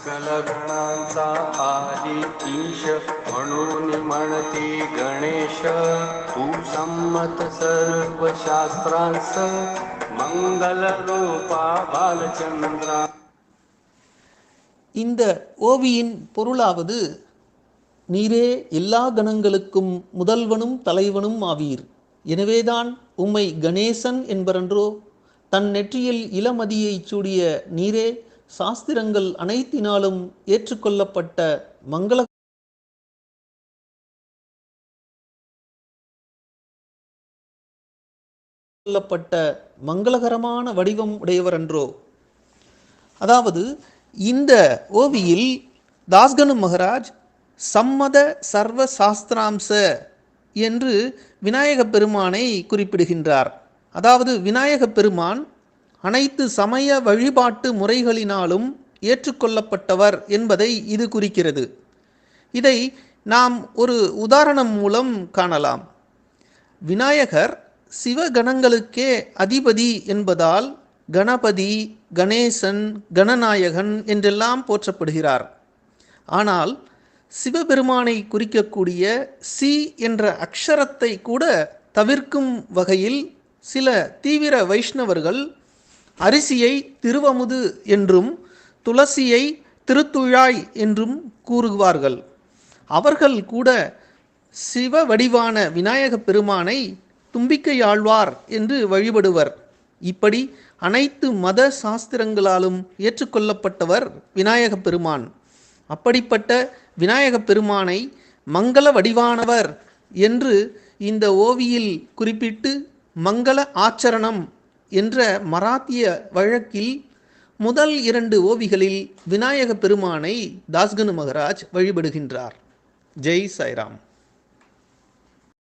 सकल गुणांचा आदी ईश म्हणून म्हणते गणेश तू संमत सर्व शास्त्रांस मंगल रूपा बालचंद्रा. இந்த ஓவியின் பொருளாவது, நீரே எல்லா கணங்களுக்கும் முதல்வனும் தலைவனும் ஆவீர். எனவேதான் உம்மை கணேசன் என்பரன்றோ. தன் நெற்றியில் இளமதியை சூடிய நீரே சாஸ்திரங்கள் அனைத்தினாலும் ஏற்றுக்கொள்ளப்பட்ட மங்களகரமான வடிவம் உடையவரன்றோ. அதாவது இந்த ஓவியில் தாஸ்கனு மகராஜ் சம்மத சர்வ சாஸ்திராம்ச என்று விநாயக பெருமானை குறிப்பிடுகின்றார். அதாவது விநாயக பெருமான் அனைத்து சமய வழிபாட்டு முறைகளினாலும் ஏற்றுக்கொள்ளப்பட்டவர் என்பதை இது குறிக்கிறது. இதை நாம் ஒரு உதாரணம் மூலம் காணலாம். விநாயகர் சிவகணங்களுக்கே அதிபதி என்பதால் கணபதி, கணேசன், கணநாயகன் என்றெல்லாம் போற்றப்படுகிறார். ஆனால் சிவபெருமானை குறிக்கக்கூடிய சி என்ற அக்ஷரத்தை கூட தவிர்க்கும் வகையில் சில தீவிர வைஷ்ணவர்கள் அரிசியை திருவமுது என்றும் துளசியை திருத்துழாய் என்றும் கூறுவார்கள். அவர்கள் கூட சிவ வடிவான விநாயக பெருமானை தும்பிக்கையாழ்வார் என்று வழிபடுவர். இப்படி அனைத்து மத சாஸ்திரங்களாலும் ஏற்றுக்கொள்ளப்பட்டவர் விநாயக பெருமான். அப்படிப்பட்ட விநாயக பெருமானை மங்கள வடிவானவர் என்று இந்த ஓவியில் குறிப்பிட்டு மங்கள ஆச்சரணம் என்ற மராத்திய வழக்கில் முதல் 2 ஓவிகளில் விநாயக பெருமானை தாஸ்கனு மகராஜ் வழிபடுகின்றார். ஜெய் சாய்ராம்.